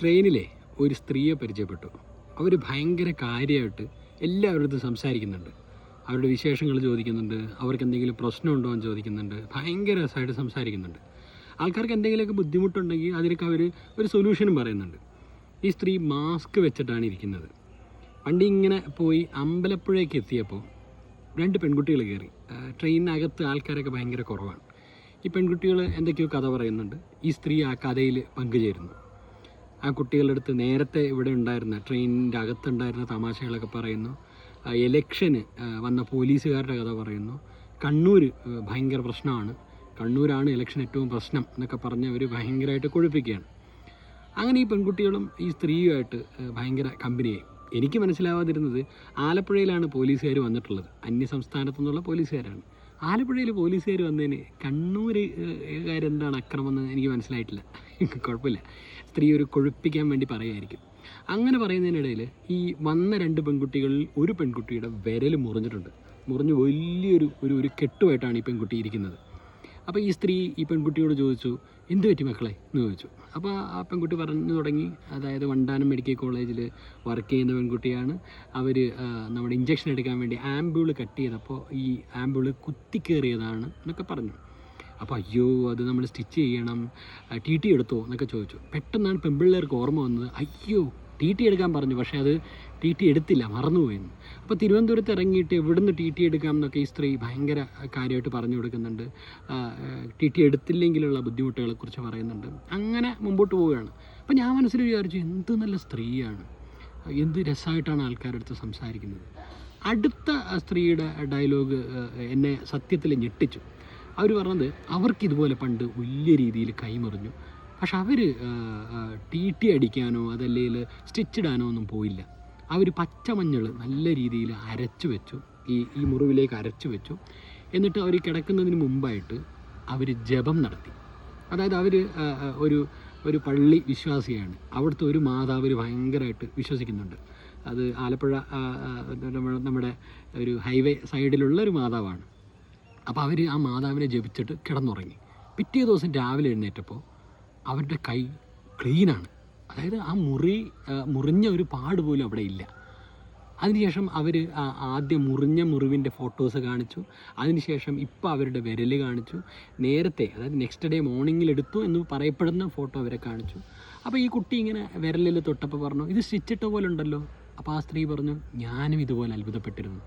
ട്രെയിനിലെ ഒരു സ്ത്രീയെ പരിചയപ്പെട്ടു. അവർ ഭയങ്കര കാര്യമായിട്ട് എല്ലാവരുടെ അടുത്തും സംസാരിക്കുന്നുണ്ട്. അവരുടെ വിശേഷങ്ങൾ ചോദിക്കുന്നുണ്ട്, അവർക്ക് എന്തെങ്കിലും പ്രശ്നമുണ്ടോ എന്ന് ചോദിക്കുന്നുണ്ട്, ഭയങ്കര രസമായിട്ട് സംസാരിക്കുന്നുണ്ട്. ആൾക്കാർക്ക് എന്തെങ്കിലുമൊക്കെ ബുദ്ധിമുട്ടുണ്ടെങ്കിൽ അതിനൊക്കെ അവർ ഒരു സൊല്യൂഷനും പറയുന്നുണ്ട്. ഈ സ്ത്രീ മാസ്ക് വെച്ചിട്ടാണ് ഇരിക്കുന്നത്. വണ്ടി ഇങ്ങനെ പോയി അമ്പലപ്പുഴയ്ക്ക് എത്തിയപ്പോൾ 2 പെൺകുട്ടികൾ കയറി. ട്രെയിനിനകത്ത് ആൾക്കാരൊക്കെ ഭയങ്കര കുറവാണ്. ഈ പെൺകുട്ടികൾ എന്തൊക്കെയോ കഥ പറയുന്നുണ്ട്. ഈ സ്ത്രീ ആ കഥയിൽ പങ്കുചേരുന്നു. ആ കുട്ടികളുടെ അടുത്ത് നേരത്തെ ഇവിടെ ഉണ്ടായിരുന്ന ട്രെയിനിൻ്റെ അകത്തുണ്ടായിരുന്ന തമാശകളൊക്കെ പറയുന്നു. എലക്ഷന് വന്ന പോലീസുകാരുടെ കഥ പറയുന്നു. കണ്ണൂർ ഭയങ്കര പ്രശ്നമാണ്, കണ്ണൂരാണ് ഇലക്ഷൻ ഏറ്റവും പ്രശ്നം എന്നൊക്കെ പറഞ്ഞ് അവർ ഭയങ്കരമായിട്ട് കൊഴുപ്പിക്കുകയാണ്. അങ്ങനെ ഈ പെൺകുട്ടികളും ഈ സ്ത്രീയുമായിട്ട് ഭയങ്കര കമ്പനിയായി. എനിക്ക് മനസ്സിലാവാതിരുന്നത് ആലപ്പുഴയിലാണ് പോലീസുകാർ വന്നിട്ടുള്ളത്, അന്യസംസ്ഥാനത്തു നിന്നുള്ള പോലീസുകാരാണ്. ആലപ്പുഴയിൽ പോലീസുകാർ വന്നതിന് കണ്ണൂരുകാരെന്താണ് അക്രമം എന്ന് എനിക്ക് മനസ്സിലായിട്ടില്ല. കുഴപ്പമില്ല, സ്ത്രീ ഒരു കൊഴുപ്പിക്കാൻ വേണ്ടി പറയുമായിരിക്കും. അങ്ങനെ പറയുന്നതിനിടയിൽ ഈ വന്ന 2 പെൺകുട്ടികളിൽ ഒരു പെൺകുട്ടിയുടെ വിരൽ മുറിഞ്ഞിട്ടുണ്ട്. മുറിഞ്ഞ് വലിയൊരു ഒരു കെട്ടുമായിട്ടാണ് ഈ പെൺകുട്ടി ഇരിക്കുന്നത്. അപ്പോൾ ഈ സ്ത്രീ ഈ പെൺകുട്ടിയോട് ചോദിച്ചു, എന്ത് പറ്റി മക്കളെ എന്ന് ചോദിച്ചു. അപ്പോൾ ആ പെൺകുട്ടി പറഞ്ഞു തുടങ്ങി, അതായത് വണ്ടാനം മെഡിക്കൽ കോളേജിൽ വർക്ക് ചെയ്യുന്ന പെൺകുട്ടിയാണ്. അവർ നമ്മുടെ ഇഞ്ചക്ഷൻ എടുക്കാൻ വേണ്ടി ആംബിൾ കട്ട് ചെയ്തപ്പോൾ ഈ ആംബിൾ കുത്തിക്കേറിയതാണ് എന്നൊക്കെ പറഞ്ഞു. അപ്പോൾ അയ്യോ, അത് നമ്മൾ സ്റ്റിച്ച് ചെയ്യണം, ടി എടുത്തോ എന്നൊക്കെ ചോദിച്ചു. പെട്ടെന്നാണ് പെൺപിള്ളേർക്ക് ഓർമ്മ വന്നത്, അയ്യോ ടി എടുക്കാൻ പറഞ്ഞു, പക്ഷേ അത് ടി എടുത്തില്ല, മറന്നുപോയെന്ന്. അപ്പോൾ തിരുവനന്തപുരത്ത് ഇറങ്ങിയിട്ട് എവിടുന്ന് ടി എടുക്കാം എന്നൊക്കെ ഈ സ്ത്രീ ഭയങ്കര കാര്യമായിട്ട് പറഞ്ഞു കൊടുക്കുന്നുണ്ട്. ടി എടുത്തില്ലെങ്കിലുള്ള ബുദ്ധിമുട്ടുകളെക്കുറിച്ച് പറയുന്നുണ്ട്. അങ്ങനെ മുമ്പോട്ട് പോവുകയാണ്. അപ്പോൾ ഞാൻ മനസ്സിൽ വിചാരിച്ചു, എന്ത് നല്ല സ്ത്രീയാണ്, എന്ത് രസമായിട്ടാണ് ആൾക്കാരുടെ അടുത്ത് സംസാരിക്കുന്നത്. അടുത്ത സ്ത്രീയുടെ ഡയലോഗ് എന്നെ സത്യത്തിൽ ഞെട്ടിച്ചു. അവർ പറഞ്ഞത് അവർക്കിതുപോലെ പണ്ട് വലിയ രീതിയിൽ കൈമറിഞ്ഞു, പക്ഷെ അവർ ടി അടിക്കാനോ അതല്ലെങ്കിൽ സ്റ്റിച്ചിടാനോ ഒന്നും പോയില്ല. അവർ പച്ചമഞ്ഞൾ നല്ല രീതിയിൽ അരച്ചു വെച്ചു, ഈ മുറിവിലേക്ക് അരച്ചു വെച്ചു. എന്നിട്ട് അവർ കിടക്കുന്നതിന് മുമ്പായിട്ട് അവർ ജപം നടത്തി. അതായത് അവർ ഒരു പള്ളി വിശ്വാസിയാണ്. അവിടുത്തെ ഒരു മാതാവ് ഭയങ്കരമായിട്ട് വിശ്വസിക്കുന്നുണ്ട്. അത് ആലപ്പുഴ നമ്മുടെ ഒരു ഹൈവേ സൈഡിലുള്ള ഒരു മാതാവാണ്. അപ്പോൾ അവർ ആ മാതാവിനെ ജപിച്ചിട്ട് കിടന്നുറങ്ങി. പിറ്റേ ദിവസം രാവിലെ എഴുന്നേറ്റപ്പോൾ അവരുടെ കൈ ക്ലീനാണ്. അതായത് ആ മുറിഞ്ഞ ഒരു പാട് പോലും അവിടെ ഇല്ല. അതിനുശേഷം അവർ ആദ്യം മുറിഞ്ഞ മുറിവിൻ്റെ ഫോട്ടോസ് കാണിച്ചു. അതിനുശേഷം ഇപ്പോൾ അവരുടെ വിരൽ കാണിച്ചു. നേരത്തെ, അതായത് നെക്സ്റ്റ് ഡേ മോർണിംഗിൽ എടുത്തു എന്ന് പറയപ്പെടുന്ന ഫോട്ടോ അവരെ കാണിച്ചു. അപ്പോൾ ഈ കുട്ടി ഇങ്ങനെ വിരലിൽ തൊട്ടപ്പോൾ പറഞ്ഞു, ഇത് സ്റ്റിച്ചിട്ട പോലെ ഉണ്ടല്ലോ. അപ്പോൾ ആ സ്ത്രീ പറഞ്ഞു, ഞാനും ഇതുപോലെ അത്ഭുതപ്പെട്ടിരുന്നു.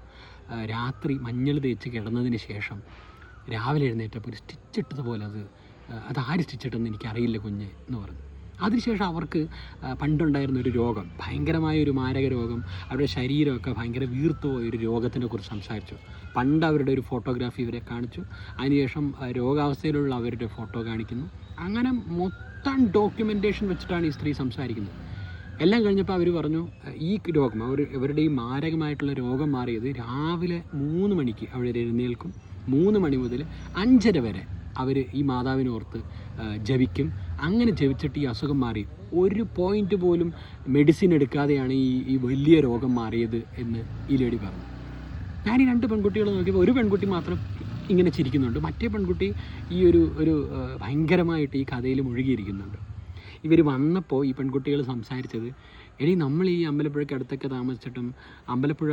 രാത്രി മഞ്ഞൾ തേച്ച് കിടന്നതിന് ശേഷം രാവിലെ എഴുന്നേറ്റപ്പോൾ ഒരു സ്റ്റിച്ചിട്ടതുപോലെ അതാര് സ്റ്റിച്ചിട്ടെന്ന് എനിക്കറിയില്ല കുഞ്ഞ് എന്ന് പറഞ്ഞു. അതിനുശേഷം അവർക്ക് പണ്ടുണ്ടായിരുന്ന ഒരു രോഗം, ഭയങ്കരമായ ഒരു മാരക രോഗം, അവരുടെ ശരീരമൊക്കെ ഭയങ്കര വീർത്തു പോയ ഒരു രോഗത്തിനെ കുറിച്ച് സംസാരിച്ചു. പണ്ട് അവരുടെ ഒരു ഫോട്ടോഗ്രാഫി ഇവരെ കാണിച്ചു. അതിനുശേഷം രോഗാവസ്ഥയിലുള്ള അവരുടെ ഫോട്ടോ കാണിക്കുന്നു. അങ്ങനെ മൊത്തം ഡോക്യുമെൻറ്റേഷൻ വെച്ചിട്ടാണ് ഈ സ്ത്രീ സംസാരിക്കുന്നത്. എല്ലാം കഴിഞ്ഞപ്പോൾ അവർ പറഞ്ഞു, ഈ രോഗം ഇവരുടെ ഈ മാരകമായിട്ടുള്ള രോഗം മാറിയത് രാവിലെ 3 മണിക്ക് അവർ എഴുന്നേൽക്കും. 3 മണി മുതൽ 5:30 വരെ അവർ ഈ മാതാവിനെ ഓർത്ത് ജപിക്കും. അങ്ങനെ ജപിച്ചിട്ട് ഈ അസുഖം മാറി. ഒരു പോയിൻ്റ് പോലും മെഡിസിൻ എടുക്കാതെയാണ് ഈ വലിയ രോഗം മാറിയത് എന്ന് ഈ ലേഡി പറഞ്ഞു. ഞാൻ ഈ 2 പെൺകുട്ടികളെ നോക്കിയപ്പോൾ ഒരു പെൺകുട്ടി മാത്രം ഇങ്ങനെ ചിരിക്കുന്നുണ്ട്, മറ്റേ പെൺകുട്ടി ഈ ഒരു ഭയങ്കരമായിട്ട് ഈ കഥയിൽ മുഴുകിയിരിക്കുന്നുണ്ട്. ഇവർ വന്നപ്പോൾ ഈ പെൺകുട്ടികൾ സംസാരിച്ചത്, നമ്മൾ ഈ അമ്പലപ്പുഴയ്ക്ക് അടുത്തൊക്കെ താമസിച്ചിട്ടും അമ്പലപ്പുഴ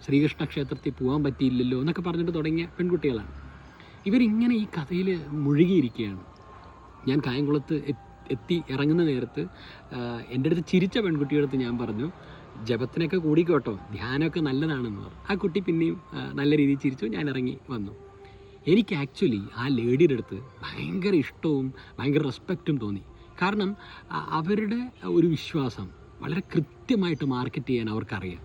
ശ്രീകൃഷ്ണ ക്ഷേത്രത്തിൽ പോകാൻ പറ്റിയില്ലല്ലോ എന്നൊക്കെ പറഞ്ഞിട്ട് തുടങ്ങിയ പെൺകുട്ടികളാണ്. ഇവരിങ്ങനെ ഈ കഥയിൽ മുഴുകിയിരിക്കുകയാണ്. ഞാൻ കായംകുളത്ത് എത്തി ഇറങ്ങുന്ന നേരത്ത് എൻ്റെ അടുത്ത് ചിരിച്ച പെൺകുട്ടിയുടെ അടുത്ത് ഞാൻ പറഞ്ഞു, ജപത്തിനൊക്കെ കൂടിക്കോട്ടോ, ധ്യാനമൊക്കെ നല്ലതാണെന്ന് പറഞ്ഞു. ആ കുട്ടി പിന്നെയും നല്ല രീതിയിൽ ചിരിച്ചു. ഞാൻ ഇറങ്ങി വന്നു. എനിക്ക് ആക്ച്വലി ആ ലേഡിയുടെ അടുത്ത് ഭയങ്കര ഇഷ്ടവും ഭയങ്കര റെസ്പെക്റ്റും തോന്നി. കാരണം അവരുടെ ഒരു വിശ്വാസം വളരെ കൃത്യമായിട്ട് മാർക്കറ്റ് ചെയ്യാൻ അവർക്കറിയാം.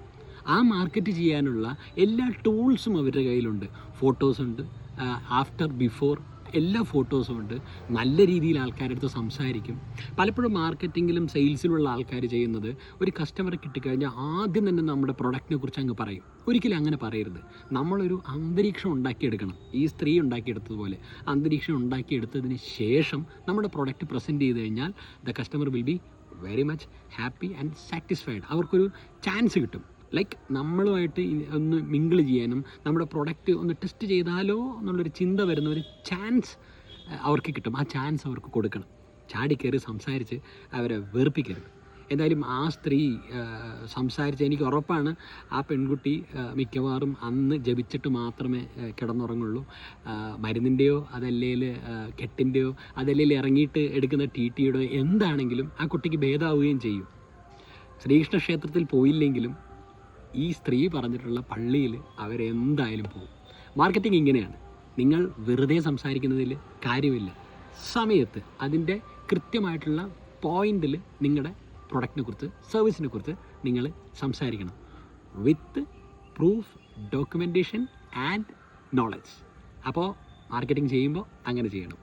ആ മാർക്കറ്റ് ചെയ്യാനുള്ള എല്ലാ ടൂൾസും അവരുടെ കയ്യിലുണ്ട്. ഫോട്ടോസുണ്ട്, ആഫ്റ്റർ ബിഫോർ എല്ലാ ഫോട്ടോസും ഉണ്ട്. നല്ല രീതിയിൽ ആൾക്കാരുടെ അടുത്ത് സംസാരിക്കും. പലപ്പോഴും മാർക്കറ്റിങ്ങിലും സെയിൽസിലുള്ള ആൾക്കാർ ചെയ്യുന്നത്, ഒരു കസ്റ്റമറെ കിട്ടിക്കഴിഞ്ഞാൽ ആദ്യം തന്നെ നമ്മുടെ പ്രൊഡക്റ്റിനെ കുറിച്ച് അങ്ങ് പറയും. ഒരിക്കലും അങ്ങനെ പറയരുത്. നമ്മളൊരു അന്തരീക്ഷം ഉണ്ടാക്കിയെടുക്കണം. ഈ സ്ത്രീ ഉണ്ടാക്കിയെടുത്തതുപോലെ അന്തരീക്ഷം ഉണ്ടാക്കിയെടുത്തതിന് ശേഷം നമ്മുടെ പ്രൊഡക്റ്റ് പ്രസൻറ്റ് ചെയ്ത് കഴിഞ്ഞാൽ the customer will be very much happy and satisfied. അവർക്കൊരു ചാൻസ് കിട്ടും. ലൈക്ക് നമ്മളുമായിട്ട് ഒന്ന് മിങ്കിൾ ചെയ്യാനും നമ്മുടെ പ്രൊഡക്റ്റ് ഒന്ന് ടെസ്റ്റ് ചെയ്താലോ എന്നുള്ളൊരു ചിന്ത വരുന്ന ഒരു ചാൻസ് അവർക്ക് കിട്ടും. ആ ചാൻസ് അവർക്ക് കൊടുക്കണം. ചാടിക്കയറി സംസാരിച്ച് അവരെ വെറുപ്പിക്കരുത്. എന്തായാലും ആ സ്ത്രീ സംസാരിച്ച് എനിക്ക് ഉറപ്പാണ് ആ പെൺകുട്ടി മിക്കവാറും അന്ന് ജപിച്ചിട്ട് മാത്രമേ കിടന്നുറങ്ങുള്ളൂ. മരുന്നിൻ്റെയോ അതല്ലേൽ കെട്ടിൻ്റെയോ അതല്ലേൽ ഇറങ്ങിയിട്ട് എടുക്കുന്ന TTയുടെയോ എന്താണെങ്കിലും ആ കുട്ടിക്ക് ഭേദമാവുകയും ചെയ്യും. ശ്രീകൃഷ്ണ ക്ഷേത്രത്തിൽ പോയില്ലെങ്കിലും ഈ സ്ത്രീ പറഞ്ഞിട്ടുള്ള പള്ളിയിൽ അവരെന്തായാലും പോകും. മാർക്കറ്റിംഗ് ഇങ്ങനെയാണ്. നിങ്ങൾ വെറുതെ സംസാരിക്കുന്നതിൽ കാര്യമില്ല. സമയത്ത് അതിൻ്റെ കൃത്യമായിട്ടുള്ള പോയിന്റിൽ നിങ്ങളുടെ പ്രൊഡക്റ്റിനെ കുറിച്ച് സർവീസിനെ കുറിച്ച് നിങ്ങൾ സംസാരിക്കണം. With proof, documentation and knowledge. അപ്പോൾ മാർക്കറ്റിംഗ് ചെയ്യുമ്പോൾ അങ്ങനെ ചെയ്യണം.